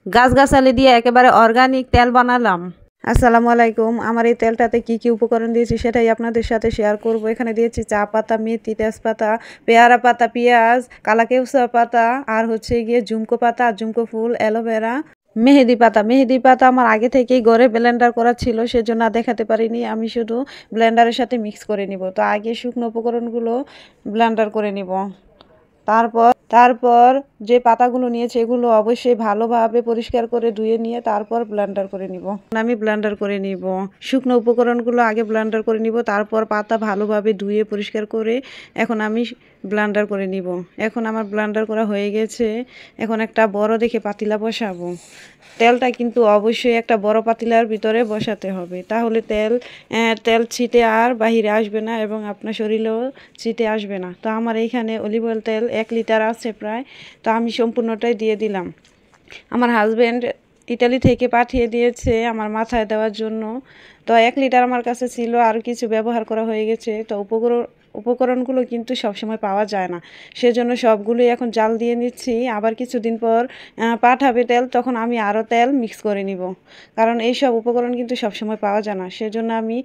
গাছগাছালি দিয়ে একেবারে অর্গানিক তেল বানালাম। আসসালামু আলাইকুম। আমার এই তেলটাতে কি কি উপকরণ দিয়েছি সেটাই আপনাদের সাথে শেয়ার করব। এখানে দিয়েছি চা পাতা, মেথি, তেজপাতা, পেয়ারা পাতা, পেঁয়াজ, কালাকেউসা পাতা, আর হচ্ছে গিয়ে ঝুমকো পাতা, ঝুমকো ফুল, অ্যালোভেরা, মেহেদি পাতা। মেহেদি পাতা আমার আগে থেকেই ঘরে ব্লেন্ডার করা ছিল, সেজন্য আর দেখাতে পারিনি। আমি শুধু ব্লেন্ডারের সাথে মিক্স করে নিব। তো আগে শুকনো উপকরণগুলো ব্লেন্ডার করে নিব। তারপর যে পাতাগুলো নিয়েছি এগুলো অবশ্যই ভালোভাবে পরিষ্কার করে ধুয়ে নিয়ে তারপর ব্লেন্ডার করে নিব। আমি ব্লেন্ডার করে নিব। শুকনো উপকরণগুলো আগে ব্লেন্ডার করে নিব, তারপর পাতা ভালোভাবে ধুয়ে পরিষ্কার করে এখন আমি ব্লেন্ডার করে নিব। এখন আমার ব্লেন্ডার করা হয়ে গেছে। এখন একটা বড় দেখে পাতিলা বসাবো। তেলটা কিন্তু অবশ্যই একটা বড় পাতিলার ভিতরে বসাতে হবে, তাহলে তেল ছিটে আর বাহিরে আসবে না এবং আপনার শরীরেও ছিটে আসবে না। তো আমার এইখানে অলিভ অয়েল তেল 1 লিটার আছে প্রায়, তো আমি সম্পূর্ণটাই দিয়ে দিলাম। আমার হাজব্যান্ড ইটালি থেকে পাঠিয়ে দিয়েছে আমার মাথায় দেওয়ার জন্য। তো 1 লিটার আমার কাছে ছিল, আর কিছু ব্যবহার করা হয়ে গেছে। তো উপকরণগুলো কিন্তু সবসময় পাওয়া যায় না, সেজন্য সবগুলোই এখন জাল দিয়ে নিচ্ছি। আবার কিছুদিন পর পাঠাবে তেল, তখন আমি আরও তেল মিক্স করে নিব, কারণ এই সব উপকরণ কিন্তু সবসময় পাওয়া যায় না। সেজন্য আমি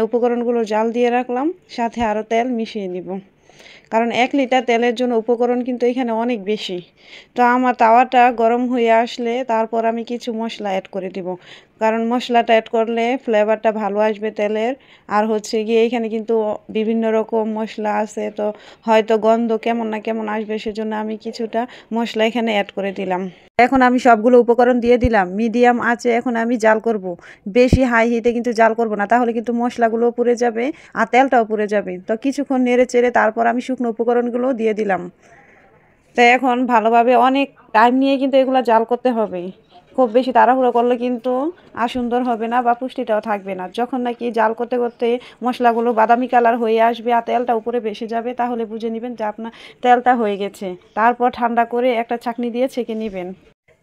উপকরণগুলো জাল দিয়ে রাখলাম, সাথে আরও তেল মিশিয়ে নিব, কারণ 1 লিটার তেলের জন্য উপকরণ কিন্তু এখানে অনেক বেশি। তো আমার তাওয়াটা গরম হয়ে আসলে তারপর আমি কিছু মশলা অ্যাড করে দিব, কারণ মশলাটা অ্যাড করলে ফ্লেভারটা ভালো আসবে তেলের। আর হচ্ছে গিয়ে এখানে কিন্তু বিভিন্ন রকম মশলা আছে, তো হয়তো গন্ধ কেমন না কেমন আসবে, সেজন্য আমি কিছুটা মশলা এখানে অ্যাড করে দিলাম। এখন আমি সবগুলো উপকরণ দিয়ে দিলাম মিডিয়াম আঁচে। এখন আমি জাল করব, বেশি হাই হিটে কিন্তু জাল করব না, তাহলে কিন্তু মশলাগুলোও পুড়ে যাবে আর তেলটাও পুড়ে যাবে। তো কিছুক্ষণ নেড়ে চেড়ে তারপর আমি শুকনো উপকরণগুলো দিয়ে দিলাম। তো এখন ভালোভাবে অনেক টাইম নিয়ে কিন্তু এগুলো জাল করতে হবে। খুব বেশি তাড়াহুড়ো করলে কিন্তু আর সুন্দর হবে না বা পুষ্টিটাও থাকবে না। যখন নাকি জাল করতে করতে মশলাগুলো বাদামি কালার হয়ে আসবে আর তেলটা উপরে ভেসে যাবে, তাহলে বুঝে নেবেন যে আপনার তেলটা হয়ে গেছে। তারপর ঠান্ডা করে একটা ছাঁকনি দিয়ে ছেঁকে নেবেন।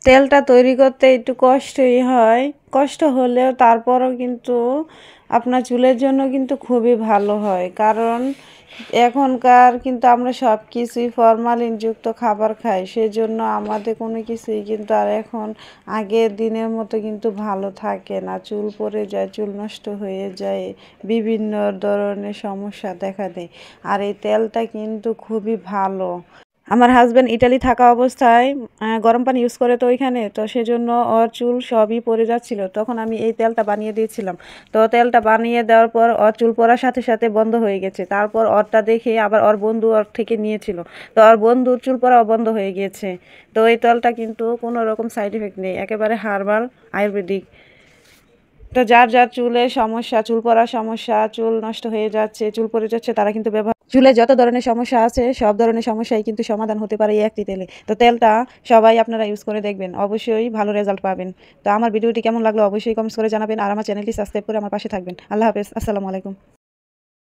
তেলটা তৈরি করতে একটু কষ্টই হয়, কষ্ট হলেও তারপরও কিন্তু আপনার চুলের জন্য কিন্তু খুবই ভালো হয়, কারণ এখনকার কিন্তু আমরা সব কিছুই ফরমালিনযুক্ত খাবার খাই, সেজন্য আমাদের কোনো কিছুই কিন্তু আর এখন আগের দিনের মতো কিন্তু ভালো থাকে না। চুল পড়ে যায়, চুল নষ্ট হয়ে যায়, বিভিন্ন ধরনের সমস্যা দেখা দেয়। আর এই তেলটা কিন্তু খুবই ভালো। আমার হাজব্যান্ড ইটালি থাকা অবস্থায় গরম পানি ইউজ করে তো ওইখানে, তো সেজন্য ওর চুল সবই পড়ে যাচ্ছিল, তখন আমি এই তেলটা বানিয়ে দিয়েছিলাম। তো তেলটা বানিয়ে দেওয়ার পর ওর চুল পড়ার সাথে সাথে বন্ধ হয়ে গেছে। তারপর ওরটা দেখে আবার ওর বন্ধু ওর থেকে নিয়েছিল, তো ওর বন্ধুর চুল পড়াও বন্ধ হয়ে গিয়েছে। তো এই তেলটা কিন্তু কোনো রকম সাইড এফেক্ট নেই, একেবারে হার্বাল আয়ুর্বেদিক। তো যার যার চুলের সমস্যা, চুল পড়ার সমস্যা, চুল নষ্ট হয়ে যাচ্ছে, চুল পড়ে যাচ্ছে, তারা কিন্তু চুলে যত ধরনের সমস্যা আছে সব ধরনের সমস্যাই কিন্তু সমাধান হতে পারে এই একটি তেলে। তো তেলটা সবাই আপনারা ইউজ করে দেখবেন, অবশ্যই ভালো রেজাল্ট পাবেন। তো আমার ভিডিওটি কেমন লাগলো অবশ্যই কমেন্টস করে জানাবেন, আর আমার চ্যানেলটি সাবস্ক্রাইব করে আমার পাশে থাকবেন। আল্লাহ হাফেজ, আসসালামু আলাইকুম।